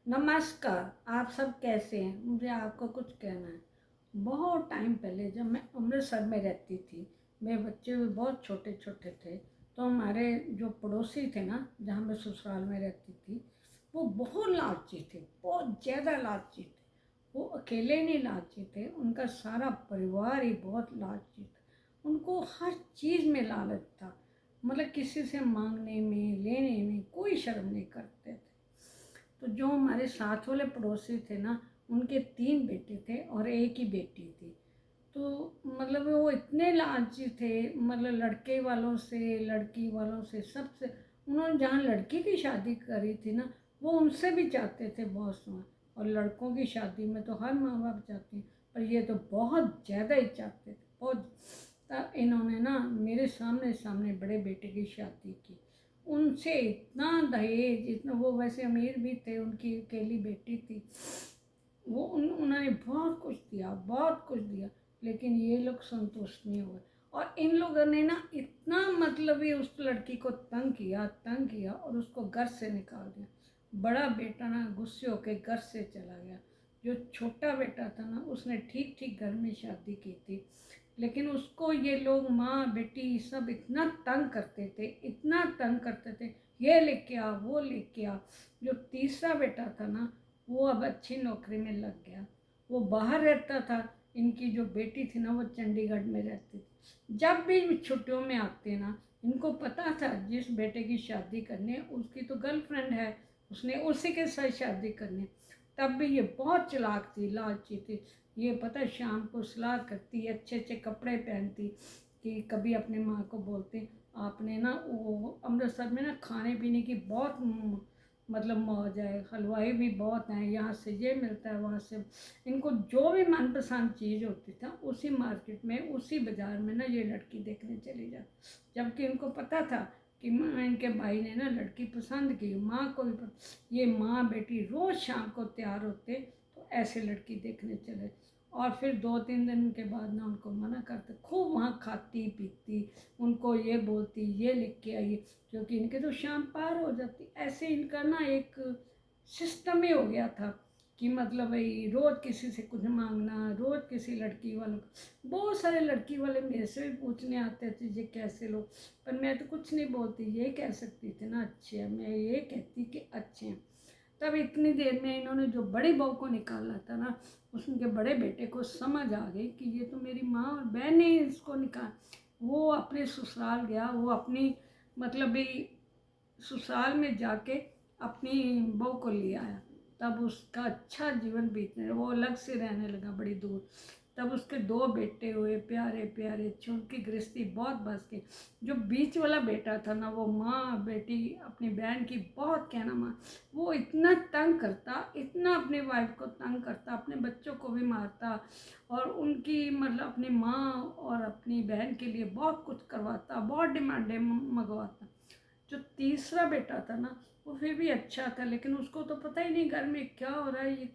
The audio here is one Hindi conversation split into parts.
नमस्कार। आप सब कैसे हैं? मुझे आपको कुछ कहना है। बहुत टाइम पहले जब मैं अमृतसर में रहती थी, मेरे बच्चे भी बहुत छोटे छोटे थे, तो हमारे जो पड़ोसी थे ना, जहाँ मैं ससुराल में रहती थी, वो बहुत लालची थे, बहुत ज़्यादा लालची थे। वो अकेले नहीं लालची थे, उनका सारा परिवार ही बहुत लालची था। उनको हर चीज़ में लालच था, मतलब किसी से मांगने में लेने में कोई शर्म नहीं करते थे। तो जो हमारे साथ वाले पड़ोसी थे ना, उनके 3 बेटे थे और एक ही बेटी थी। तो मतलब वो इतने लालची थे, मतलब लड़के वालों से लड़की वालों से सबसे। उन्होंने जहाँ लड़की की शादी करी थी ना, वो उनसे भी चाहते थे बहुत समय। और लड़कों की शादी में तो हर माँ बाप चाहते हैं, पर ये तो बहुत ज़्यादा ही चाहते थे, बहुत। तब इन्होंने ना मेरे सामने सामने बड़े बेटे की शादी की। उनसे इतना दहेज, इतना, वो वैसे अमीर भी थे, उनकी अकेली बेटी थी। वो उन्होंने बहुत कुछ दिया, बहुत कुछ दिया, लेकिन ये लोग संतुष्ट नहीं हुए। और इन लोगों ने ना इतना मतलब ही उस लड़की को तंग किया और उसको घर से निकाल दिया। बड़ा बेटा ना गुस्से होकर घर से चला गया। जो छोटा बेटा था ना, उसने ठीक ठीक घर में शादी की थी, लेकिन उसको ये लोग माँ बेटी सब इतना तंग करते थे, इतना तंग करते थे, ये लेके आ वो लेके आ। जो तीसरा बेटा था ना, वो अब अच्छी नौकरी में लग गया, वो बाहर रहता था। इनकी जो बेटी थी ना, वो चंडीगढ़ में रहती थी। जब भी छुट्टियों में आते ना, इनको पता था जिस बेटे की शादी करनी है उसकी तो गर्लफ्रेंड है, उसने उसी के साथ शादी करनी है। तब भी ये बहुत चालाक थी, लालची थी। ये पता है, शाम को सलाह करती, अच्छे अच्छे कपड़े पहनती, कि कभी अपने माँ को बोलती, आपने ना वो अमृतसर में ना खाने पीने की बहुत मतलब मौज है, हलवाई भी बहुत हैं, यहाँ से ये मिलता है वहाँ से। इनको जो भी मनपसंद चीज़ होती था, उसी मार्केट में उसी बाज़ार में ना ये लड़की देखने चली जाती। जबकि इनको पता था कि इनके भाई ने ना लड़की पसंद की, माँ को भी ये माँ बेटी रोज़ शाम को तैयार होते, तो ऐसे लड़की देखने चले। और फिर 2-3 दिन के बाद ना उनको मना करते, खूब वहाँ खाती पीती, उनको ये बोलती ये लिख के आइए, क्योंकि इनके तो शाम पार हो जाती। ऐसे इनका ना एक सिस्टम ही हो गया था कि मतलब भाई रोज़ किसी से कुछ मांगना, रोज़ किसी लड़की वालों को। बहुत सारे लड़की वाले मेरे से भी पूछने आते थे ये कैसे लोग, पर मैं तो कुछ नहीं बोलती, ये कह सकती थी ना अच्छे हैं, मैं ये कहती कि अच्छे हैं। तब इतनी देर में इन्होंने जो बड़ी बहू को निकाला था ना, उसके बड़े बेटे को समझ आ गई कि ये तो मेरी माँ और बहन ने इसको निकाल। वो अपने ससुराल गया, वो अपनी मतलब भी ससुराल में जाके अपनी बहू को ले आया। तब उसका अच्छा जीवन बीतने, वो अलग से रहने लगा बड़ी दूर। तब उसके 2 बेटे हुए, प्यारे प्यारे, उनकी गृहस्थी बहुत बस गई। जो बीच वाला बेटा था ना, वो माँ बेटी अपनी बहन की बहुत कहना माँ, वो इतना तंग करता, इतना अपनी वाइफ को तंग करता, अपने बच्चों को भी मारता, और उनकी मतलब अपनी माँ और अपनी बहन के लिए बहुत कुछ करवाता, बहुत डिमांडें मंगवाता। जो तीसरा बेटा था ना, वो फिर भी अच्छा था, लेकिन उसको तो पता ही नहीं घर में क्या हो रहा है,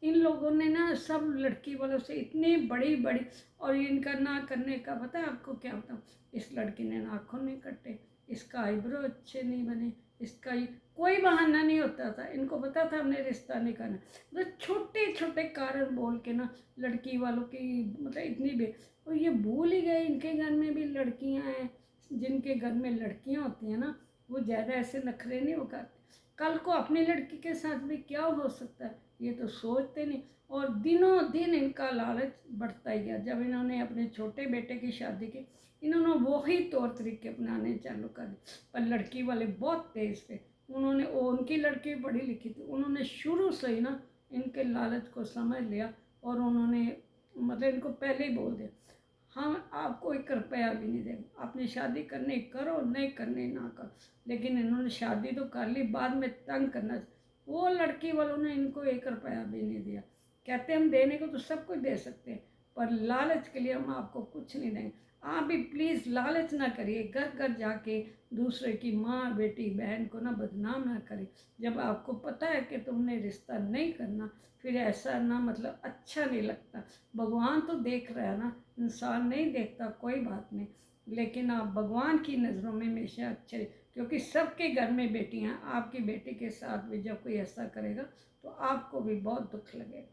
इन लोगों ने ना सब लड़की वालों से इतनी बड़ी बड़ी, और इनका ना करने का पता है आपको क्या बताऊँ। इस लड़की ने नाखून नहीं कटे, इसका आईब्रो अच्छे नहीं बने, इसका कोई बहाना नहीं होता था। इनको पता था हमने रिश्ता नहीं करना, मतलब छोटे छोटे कारण बोल के ना लड़की वालों की मतलब इतनी और ये भूल ही गए इनके घर में भी लड़कियां हैं। जिनके घर में लड़कियां होती हैं ना, वो ज़्यादा ऐसे नखरे नहीं उगाते। कल को अपनी लड़की के साथ भी क्या हो सकता है, ये तो सोचते नहीं। और दिनों दिन इनका लालच बढ़ता ही गया। जब इन्होंने अपने छोटे बेटे की शादी की, इन्होंने वही तौर तरीके अपनाने चालू कर दिए। पर लड़की वाले बहुत तेज थे, उन्होंने उनकी लड़की पढ़ी लिखी थी, उन्होंने शुरू से ही ना इनके लालच को समझ लिया, और उन्होंने मतलब इनको पहले ही बोल दिया, हम आपको 1 रुपया भी नहीं देंगे, आपने शादी करनी करो, नहीं करनी ना करो। लेकिन इन्होंने शादी तो कर ली, बाद में तंग करना। वो लड़की वालों ने इनको 1 रुपया भी नहीं दिया। कहते हम देने को तो सब कुछ दे सकते हैं, पर लालच के लिए हम आपको कुछ नहीं देंगे। आप भी प्लीज़ लालच ना करिए, घर घर जाके दूसरे की माँ बेटी बहन को ना बदनाम ना करिए। जब आपको पता है कि तुमने रिश्ता नहीं करना, फिर ऐसा ना मतलब अच्छा नहीं लगता। भगवान तो देख रहा है ना, इंसान नहीं देखता, कोई बात नहीं, लेकिन आप भगवान की नज़रों में हमेशा अच्छे, क्योंकि सबके घर में बेटियां, आपकी बेटी के साथ भी जब कोई ऐसा करेगा तो आपको भी बहुत दुख लगेगा।